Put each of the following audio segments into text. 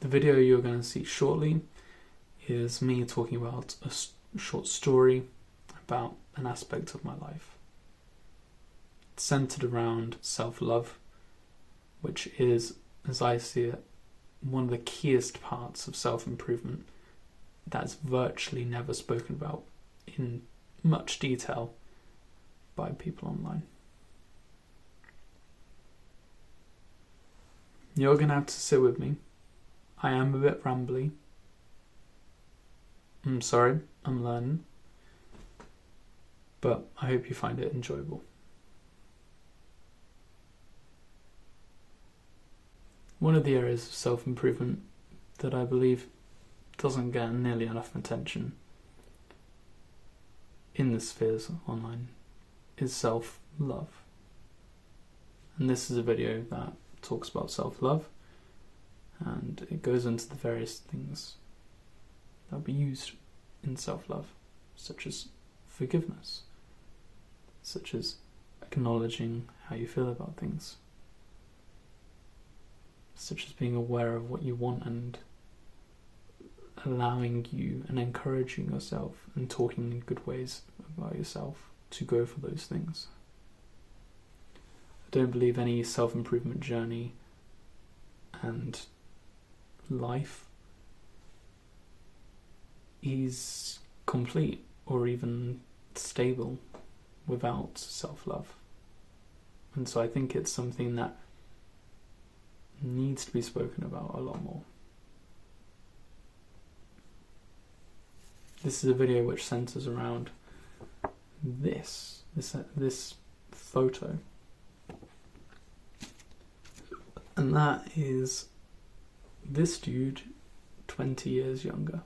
The video you're going to see shortly is me talking about a short story about an aspect of my life. It's centered around self-love, which is, as I see it, one of the keyest parts of self-improvement that's virtually never spoken about in much detail by people online. You're going to have to sit with me. I am a bit rambly. I'm sorry, I'm learning. But I hope you find it enjoyable. One of the areas of self-improvement that I believe doesn't get nearly enough attention in the spheres online is self-love. And this is a video that talks about self-love, and it goes into the various things that will be used in self-love, such as forgiveness, such as acknowledging how you feel about things, such as being aware of what you want and allowing you and encouraging yourself and talking in good ways about yourself to go for those things. I don't believe any self-improvement journey and life is complete or even stable without self-love. And so I think it's something that needs to be spoken about a lot more. This is a video which centers around this photo, and that is this dude 20 years younger.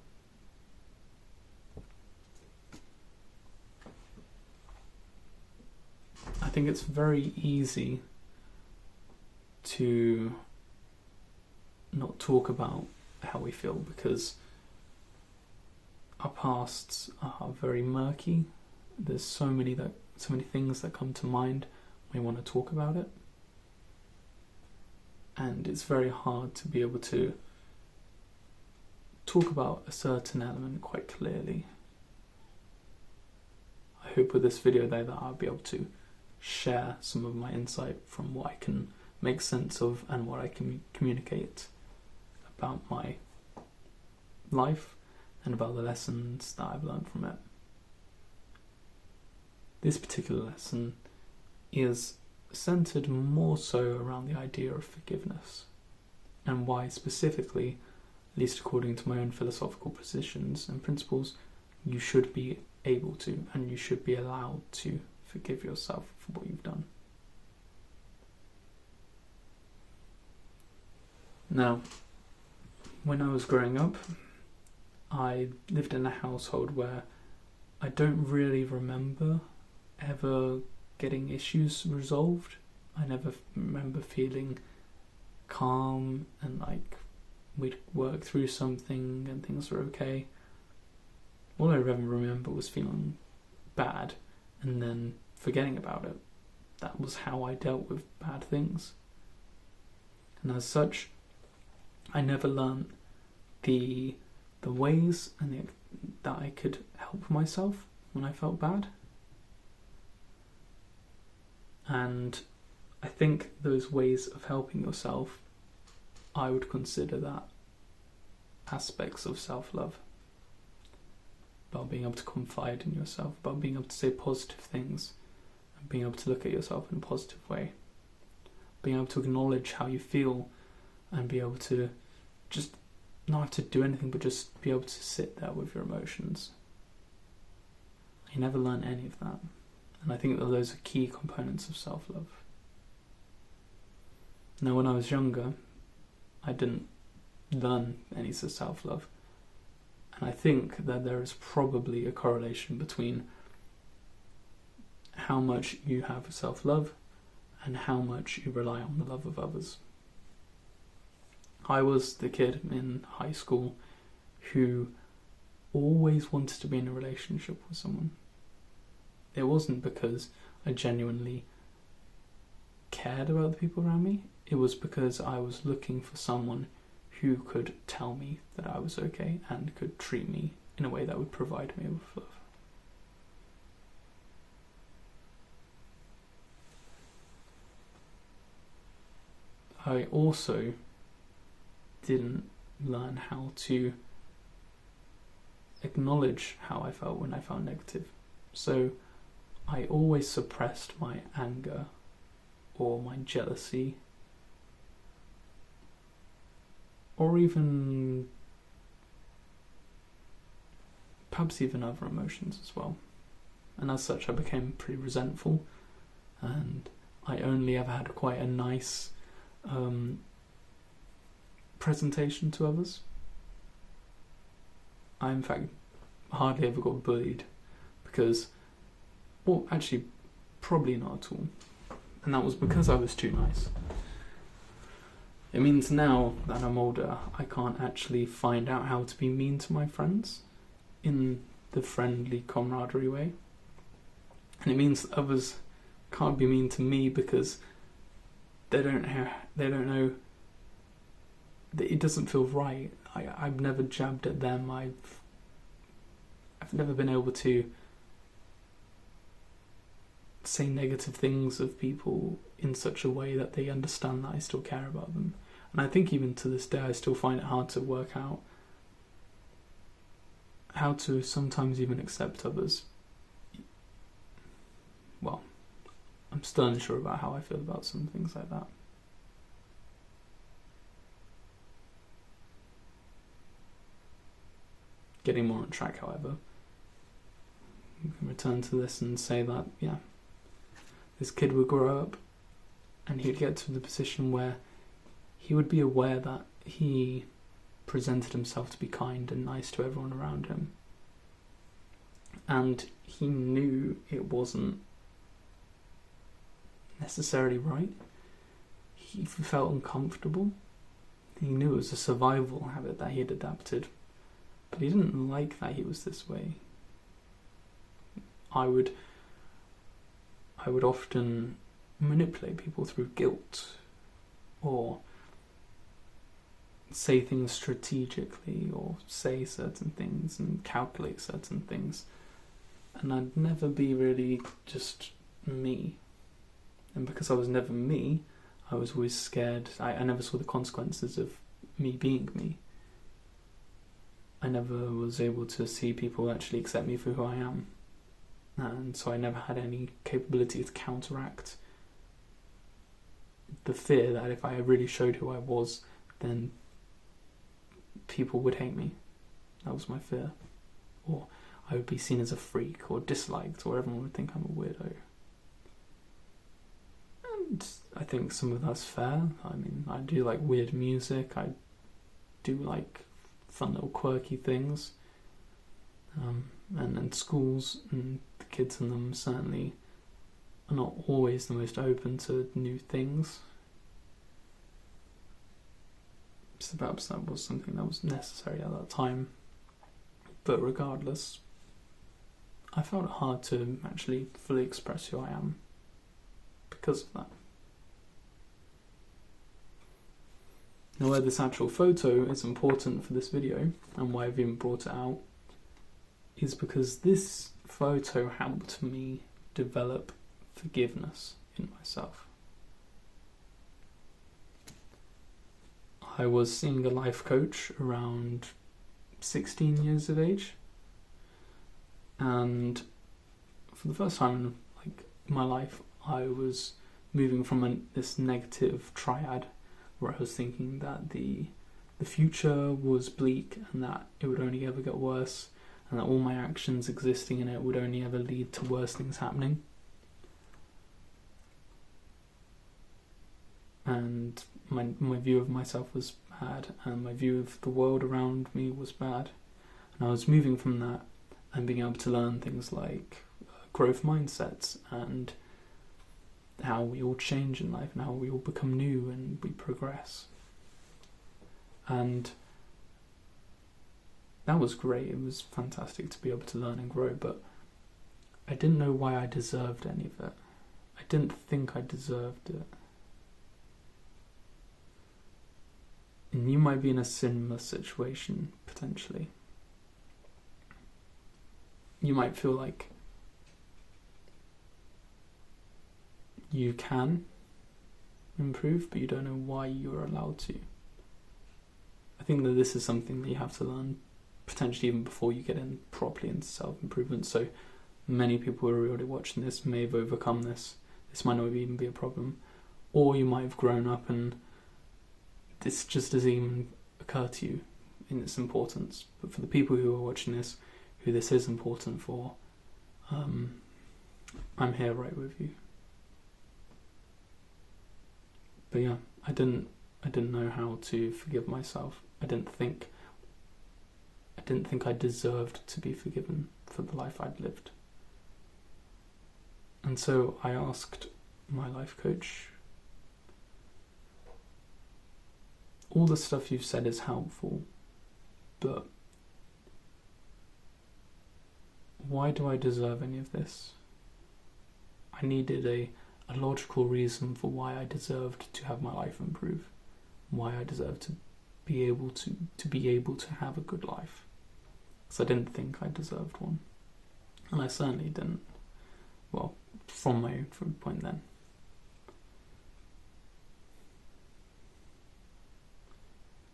I think it's very easy to not talk about how we feel because our pasts are very murky. There's so many things that come to mind when we want to talk about it, and it's very hard to be able to talk about a certain element quite clearly. I hope with this video though that I'll be able to share some of my insight from what I can make sense of and what I can communicate about my life and about the lessons that I've learned from it. This particular lesson is centered more so around the idea of forgiveness and why specifically, at least according to my own philosophical positions and principles, you should be able to and you should be allowed to forgive yourself for what you've done. Now, when I was growing up, I lived in a household where I don't really remember ever getting issues resolved. I never remember feeling calm and like we'd work through something and things were okay. All I ever remember was feeling bad and then forgetting about it. That was how I dealt with bad things. And as such, I never learned the ways that I could help myself when I felt bad. And I think those ways of helping yourself, I would consider that aspects of self-love. About being able to confide in yourself, about being able to say positive things, and being able to look at yourself in a positive way. Being able to acknowledge how you feel and be able to just not have to do anything but just be able to sit there with your emotions. I never learned any of that. And I think that those are key components of self-love. Now, when I was younger, I didn't learn any sort of self-love. And I think that there is probably a correlation between how much you have self-love and how much you rely on the love of others. I was the kid in high school who always wanted to be in a relationship with someone. It wasn't because I genuinely cared about the people around me. It was because I was looking for someone who could tell me that I was okay and could treat me in a way that would provide me with love. I also didn't learn how to acknowledge how I felt when I felt negative. So I always suppressed my anger or my jealousy, or even perhaps even other emotions as well. And as such, I became pretty resentful, and I only ever had quite a nice presentation to others. I, in fact, hardly ever got bullied because, well, actually, probably not at all. And that was because I was too nice. It means now that I'm older, I can't actually find out how to be mean to my friends in the friendly camaraderie way. And it means that others can't be mean to me because they don't know that it doesn't feel right. I've never jabbed at them. I've never been able to say negative things of people in such a way that they understand that I still care about them. And I think even to this day I still find it hard to work out how to sometimes even accept others. Well, I'm still unsure about how I feel about some things like that. Getting more on track, however, we can return to this and say that, yeah, this kid would grow up and he'd get to the position where he would be aware that he presented himself to be kind and nice to everyone around him. And he knew it wasn't necessarily right. He felt uncomfortable. He knew it was a survival habit that he had adapted. But he didn't like that he was this way. I would often manipulate people through guilt, or say things strategically, or say certain things and calculate certain things. And I'd never be really just me. And because I was never me, I was always scared. I never saw the consequences of me being me. I never was able to see people actually accept me for who I am. And so I never had any capability to counteract the fear that if I really showed who I was, then people would hate me. That was my fear. Or I would be seen as a freak or disliked, or everyone would think I'm a weirdo. And I think some of that's fair. I mean, I do like weird music. I do like fun little quirky things. And schools and the kids in them certainly are not always the most open to new things. So perhaps that was something that was necessary at that time. But regardless, I found it hard to actually fully express who I am because of that. Now, where this actual photo is important for this video, and why I've even brought it out, is because this photo helped me develop forgiveness in myself. I was seeing a life coach around 16 years of age, and for the first time in my life, I was moving from this negative triad where I was thinking that the future was bleak and that it would only ever get worse, and that all my actions existing in it would only ever lead to worse things happening. And my view of myself was bad, and my view of the world around me was bad. And I was moving from that and being able to learn things like growth mindsets and how we all change in life and how we all become new and we progress. And that was great. It was fantastic to be able to learn and grow, but I didn't know why I deserved any of it. I didn't think I deserved it. And you might be in a similar situation, potentially. You might feel like you can improve, but you don't know why you're allowed to. I think that this is something that you have to learn, potentially even before you get in properly into self-improvement. So many people who are already watching this may have overcome this. This might not even be a problem. Or you might have grown up and this just doesn't even occur to you in its importance. But for the people who are watching this, who this is important for, I'm here right with you. But yeah, I didn't know how to forgive myself. I didn't think I deserved to be forgiven for the life I'd lived. And so I asked my life coach, all the stuff you've said is helpful, but why do I deserve any of this? I needed a logical reason for why I deserved to have my life improve, why I deserved to be able to have a good life. Because I didn't think I deserved one. And I certainly didn't. Well, from my point then.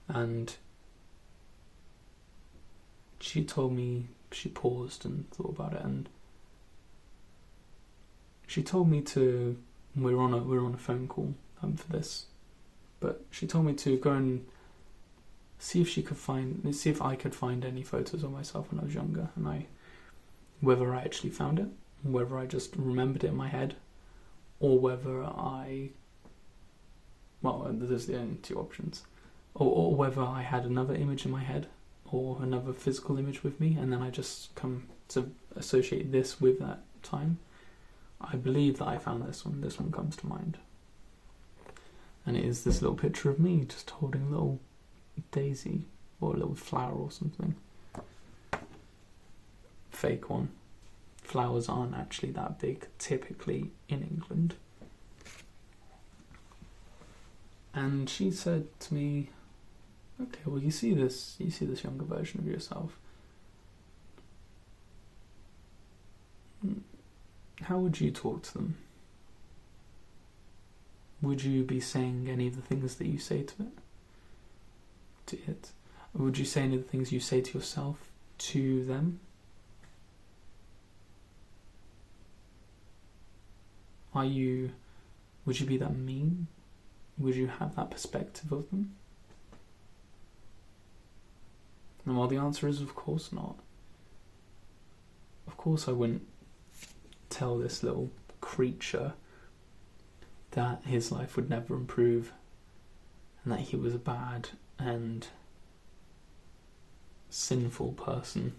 And she told me, she paused and thought about it, and she told me to, we're on a phone call for this, but she told me to go and see if I could find any photos of myself when I was younger, and whether I actually found it, whether I just remembered it in my head, or whether there's the only two options, or whether I had another image in my head, or another physical image with me, and then I just come to associate this with that time. I believe that I found this one. This one comes to mind. And it is this little picture of me just holding a little daisy or a little flower or something. Fake one. Flowers aren't actually that big typically in England. And she said to me, okay, well you see this younger version of yourself. How would you talk to them? Would you be saying any of the things that you say to it? Or would you say any of the things you say to yourself to them? Would you be that mean? Would you have that perspective of them? And well, the answer is of course not. Of course I wouldn't tell this little creature that his life would never improve and that he was a bad and sinful person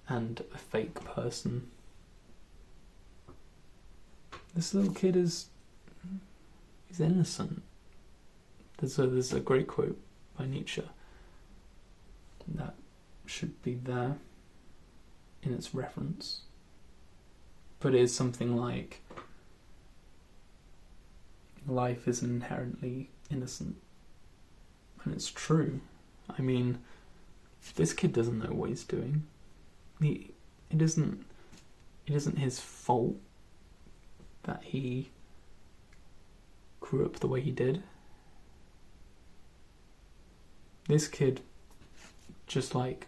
and a fake person. This little kid is innocent. There's a great quote by Nietzsche that should be there in its reference, but it is something like, life is inherently innocent. And it's true. I mean, this kid doesn't know what he's doing. It isn't his fault that he grew up the way he did. This kid, just like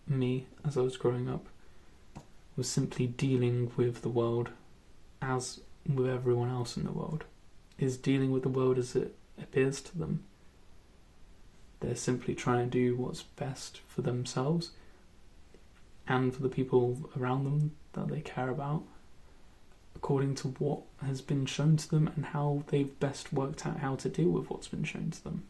me as I was growing up, was simply dealing with the world as with everyone else in the world, is dealing with the world as it appears to them. They're simply trying to do what's best for themselves and for the people around them that they care about, according to what has been shown to them and how they've best worked out how to deal with what's been shown to them.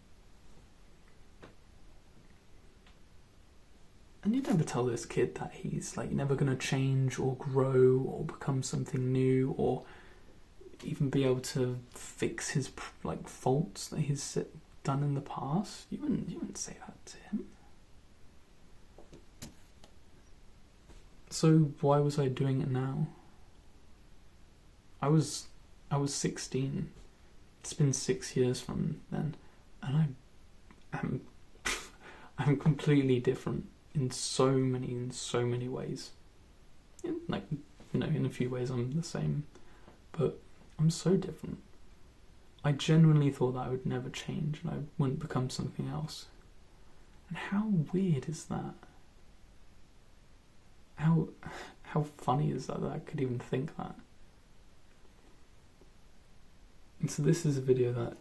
And you never tell this kid that he's like never going to change or grow or become something new or even be able to fix his like faults that he's done in the past. You wouldn't say that to him. So why was I doing it now? I was 16. It's been 6 years from then. And I'm completely different in so many ways. Like, in a few ways I'm the same, but I'm so different. I genuinely thought that I would never change and I wouldn't become something else. And how weird is that? How funny is that I could even think that? And so this is a video that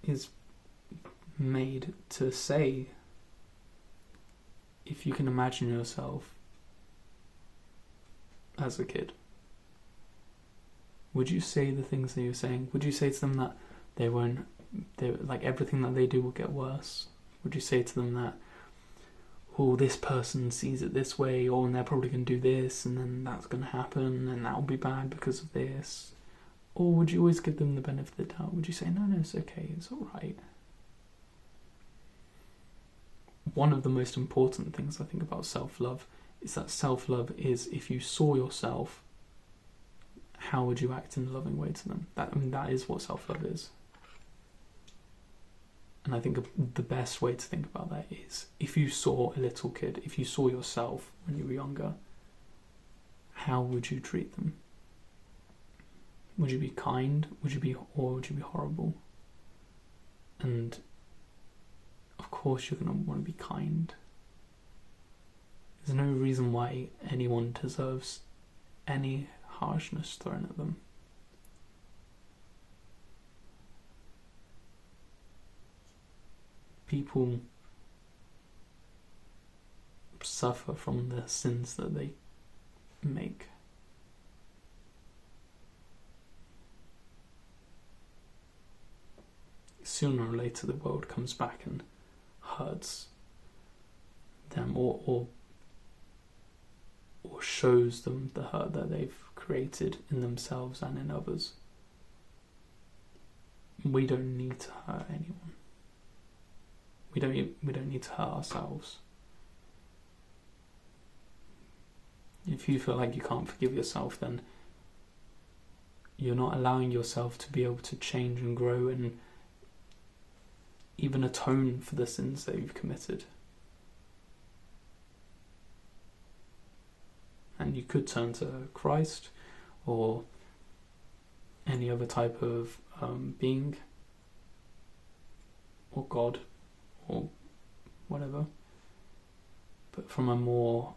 is made to say, if you can imagine yourself as a kid, would you say the things that you're saying? Would you say to them that like everything that they do will get worse? Would you say to them that, oh, this person sees it this way, or and they're probably going to do this, and then that's going to happen, and that'll be bad because of this? Or would you always give them the benefit of the doubt? Would you say, no, it's okay, it's alright? One of the most important things I think about self-love is that self-love is, if you saw yourself, how would you act in a loving way to them? That is what self-love is. And I think the best way to think about that is, if you saw a little kid, if you saw yourself when you were younger, how would you treat them? Would you be kind? Or would you be horrible? And of course you're going to want to be kind. There's no reason why anyone deserves any harshness thrown at them. People suffer from the sins that they make. Sooner or later the world comes back and hurts them, or shows them the hurt that they've created in themselves and in others. We don't need to hurt anyone. We don't need to hurt ourselves. If you feel like you can't forgive yourself, then you're not allowing yourself to be able to change and grow and even atone for the sins that you've committed. And you could turn to Christ or any other type of being, or God, or whatever. But from a more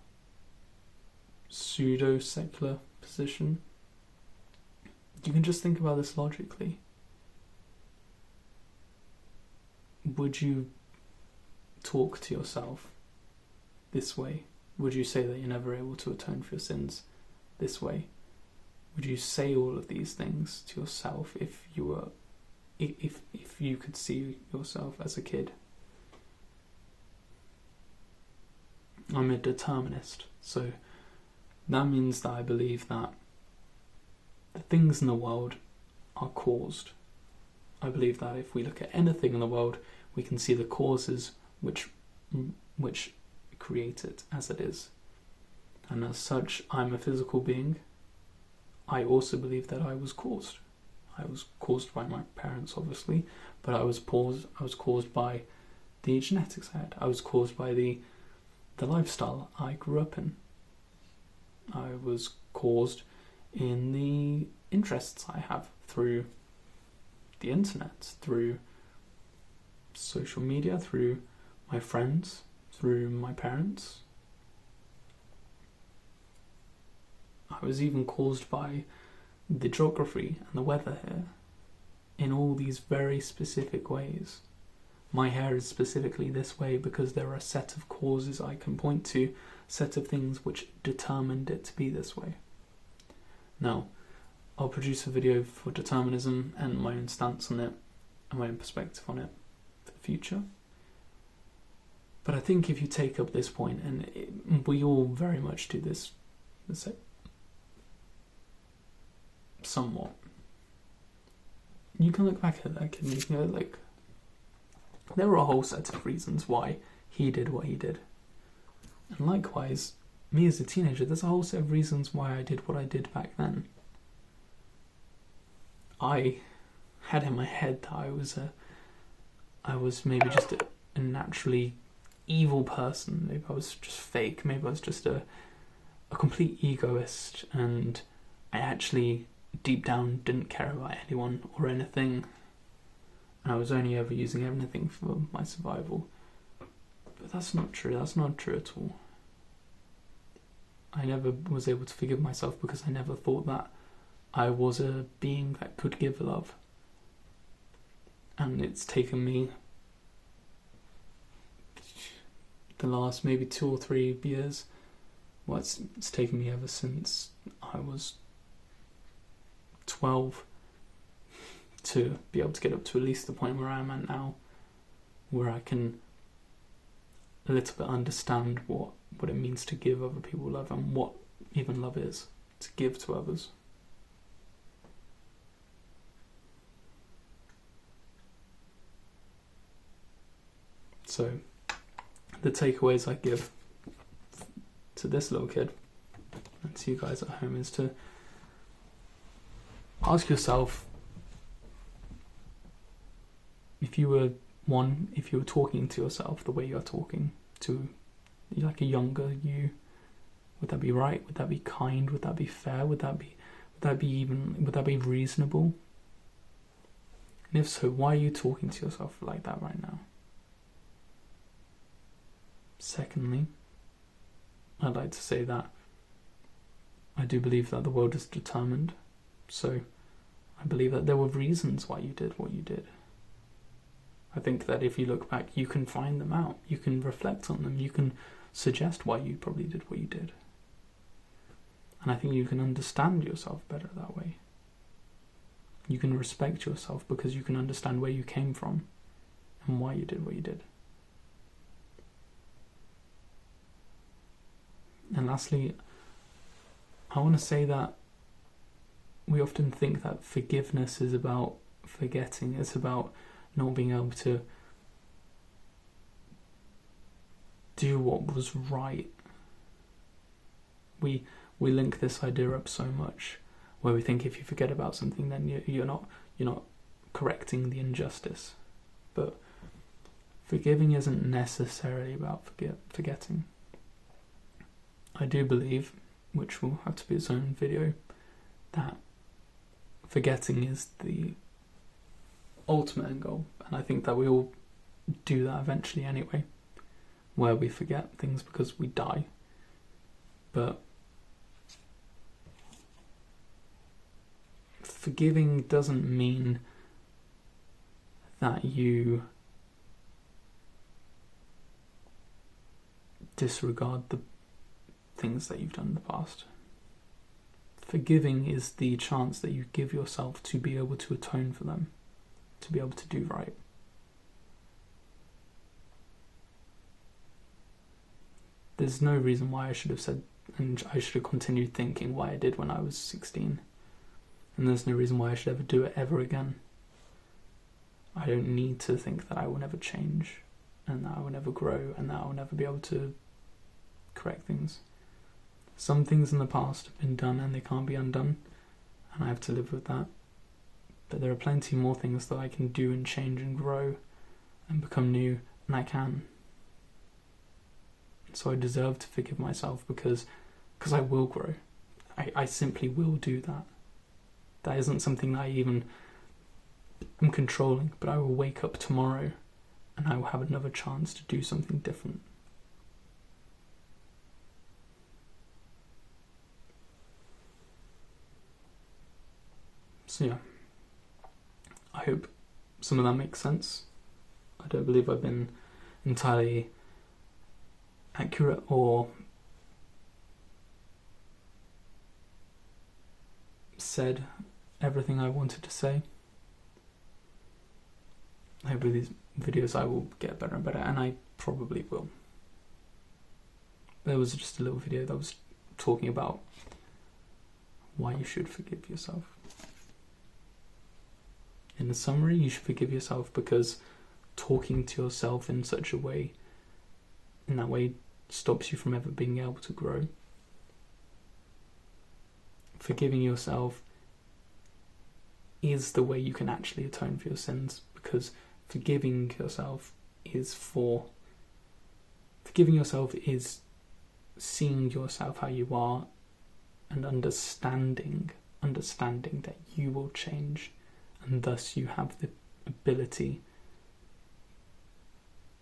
pseudo-secular position, you can just think about this logically. Would you talk to yourself this way? Would you say that you're never able to atone for your sins this way? Would you say all of these things to yourself if you could see yourself as a kid? I'm a determinist, so that means that I believe that the things in the world are caused. I believe that if we look at anything in the world, we can see the causes which create it as it is. And as such, I'm a physical being. I also believe that I was caused. I was caused by my parents, obviously, but I was caused by the genetics I had. I was caused by the lifestyle I grew up in. I was caused in the interests I have through the internet, through social media, through my friends, through my parents. I was even caused by the geography and the weather here in all these very specific ways. My hair is specifically this way because there are a set of causes I can point to, a set of things which determined it to be this way. Now, I'll produce a video for determinism and my own stance on it and my own perspective on it for the future. But I think if you take up this point, and we all very much do this, let's say, somewhat, you can look back at that kid and you can go, like, there were a whole set of reasons why he did what he did. And likewise, me as a teenager, there's a whole set of reasons why I did what I did back then. I had in my head that I was maybe just a naturally evil person. Maybe I was just fake. Maybe I was just a complete egoist, and I actually deep down didn't care about anyone or anything, and I was only ever using everything for my survival. But that's not true. That's not true at all. I never was able to forgive myself because I never thought that I was a being that could give love. And it's taken me the last maybe 2 or 3 years. Well, it's taken me ever since I was 12 to be able to get up to at least the point where I am at now, where I can a little bit understand what it means to give other people love, and what even love is, to give to others. So the takeaways I give to this little kid and to you guys at home is to ask yourself, if you were talking to yourself the way you're talking to like a younger you, would that be right? Would that be kind? Would that be fair? Would that be reasonable? And if so, why are you talking to yourself like that right now? Secondly, I'd like to say that I do believe that the world is determined. So I believe that there were reasons why you did what you did. I think that if you look back, you can find them out. You can reflect on them. You can suggest why you probably did what you did. And I think you can understand yourself better that way. You can respect yourself because you can understand where you came from and why you did what you did. And lastly, I want to say that we often think that forgiveness is about forgetting. It's about not being able to do what was right. We link this idea up so much, where we think if you forget about something, then you're not correcting the injustice. But forgiving isn't necessarily about forgetting. I do believe, which will have to be its own video, that forgetting is the ultimate end goal. And I think that we all do that eventually anyway, where we forget things because we die. But forgiving doesn't mean that you disregard the things that you've done in the past. Forgiving is the chance that you give yourself to be able to atone for them, to be able to do right. There's no reason why I should have said, and I should have continued thinking why I did when I was 16. And there's no reason why I should ever do it ever again. I don't need to think that I will never change, and that I will never grow, and that I will never be able to correct things. Some things in the past have been done and they can't be undone, and I have to live with that. But there are plenty more things that I can do and change and grow and become new, and I can. So I deserve to forgive myself because I will grow. I simply will do that. That isn't something that I even am controlling, but I will wake up tomorrow and I will have another chance to do something different. So yeah, I hope some of that makes sense. I don't believe I've been entirely accurate or said everything I wanted to say. I hope with these videos I will get better and better, and I probably will. There was just a little video that was talking about why you should forgive yourself. In the summary, you should forgive yourself because talking to yourself in such a way, in that way, stops you from ever being able to grow. Forgiving yourself is the way you can actually atone for your sins, because forgiving yourself is seeing yourself how you are and understanding that you will change, and thus you have the ability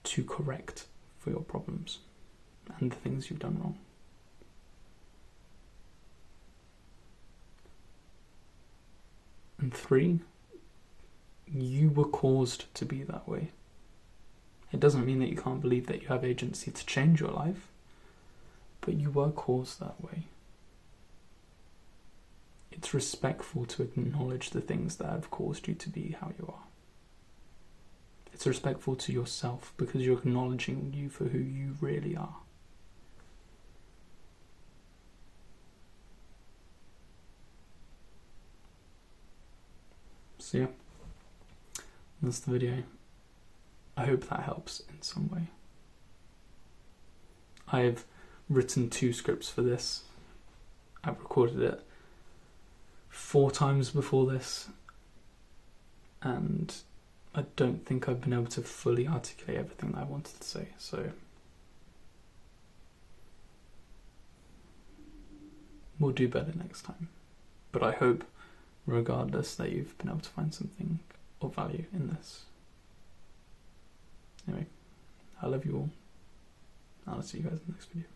to correct for your problems and the things you've done wrong. And 3, you were caused to be that way. It doesn't mean that you can't believe that you have agency to change your life, but you were caused that way. It's respectful to acknowledge the things that have caused you to be how you are. It's respectful to yourself because you're acknowledging you for who you really are. So yeah, that's the video. I hope that helps in some way. I've written 2 scripts for this. I've recorded it 4 times before this, and I don't think I've been able to fully articulate everything that I wanted to say, so we'll do better next time. But I hope, regardless, that you've been able to find something of value in this. Anyway, I love you all. I'll see you guys in the next video.